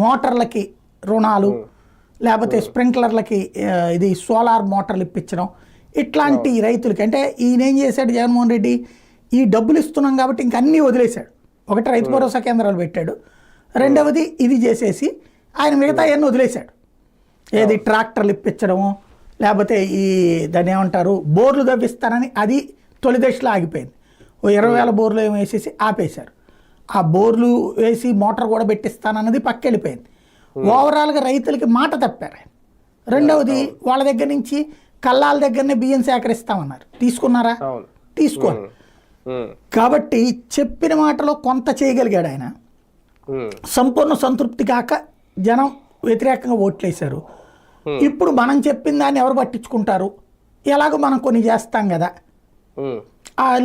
మోటార్లకి రుణాలు, లేకపోతే స్ప్రింక్లర్లకి ఇది సోలార్ మోటార్లు ఇప్పించడం, ఇట్లాంటి రైతులకి. అంటే ఈయన ఏం చేశాడు జగన్మోహన్ రెడ్డి, ఈ డబ్బులు ఇస్తున్నాం కాబట్టి ఇంక అన్నీ వదిలేశాడు. ఒకటి రైతు భరోసా కేంద్రాలు పెట్టాడు, రెండవది ఇది చేసేసి ఆయన మిగతా అన్నీ వదిలేశాడు. ఏది ట్రాక్టర్లు ఇప్పించడము, లేకపోతే ఈ దాన్ని ఏమంటారు బోర్లు తవ్విస్తానని అది తొలి దశలో ఆగిపోయింది. ఓ 20,000 బోర్లు ఏమో వేసేసి ఆపేశారు. ఆ బోర్లు వేసి మోటార్ కూడా పెట్టిస్తానన్నది పక్కెళ్ళిపోయింది. ఓవరాల్గా రైతులకి మాట తప్పారు ఆయన. రెండవది వాళ్ళ దగ్గర నుంచి కల్లాల దగ్గరనే బియ్యం సేకరిస్తామన్నారు, తీసుకున్నారా? తీసుకోవాలి. కాబట్టి చెప్పిన మాటలో కొంత చేయగలిగాడు ఆయన. సంపూర్ణ సంతృప్తి కాక జనం వ్యతిరేకంగా ఓట్లేశారు. ఇప్పుడు మనం చెప్పిన దాన్ని ఎవరు పట్టించుకుంటారు, ఎలాగో మనం కొన్ని చేస్తాం కదా,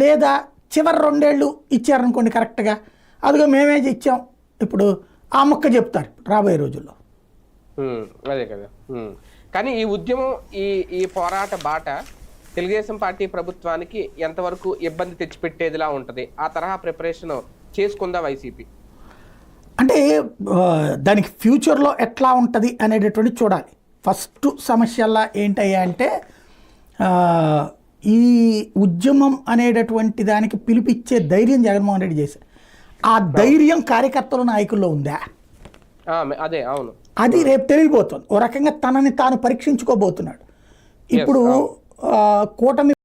లేదా చివరి 2 ఏళ్ళు ఇచ్చారనుకోండి కరెక్ట్గా, అదిగో మేమే ఇచ్చాం ఇప్పుడు ఆ మొక్క చెప్తారు రాబోయే రోజుల్లో. అదే కదా. కానీ ఈ ఉద్యమం ఈ పోరాట బాట తెలుగుదేశం పార్టీ ప్రభుత్వానికి ఎంతవరకు ఇబ్బంది తెచ్చిపెట్టేదిలా ఉంటుంది? ఆ తరహా ప్రిపరేషన్ చేసుకుందా వైసీపీ? అంటే దానికి ఫ్యూచర్లో ఎట్లా ఉంటుంది అనేటటువంటి చూడాలి. ఫస్ట్ సమస్యల్లా ఏంటయ్యా అంటే ఈ ఉద్యమం అనేటటువంటి దానికి పిలిపిచ్చే ధైర్యం జగన్మోహన్ రెడ్డి చేశారు. ఆ ధైర్యం కార్యకర్తల నాయకుల్లో ఉందా? అదే, అవును. అది రేపు తెలియబోతుంది. ఓ రకంగా తనని తాను పరీక్షించుకోబోతున్నాడు. ఇప్పుడు కూటమి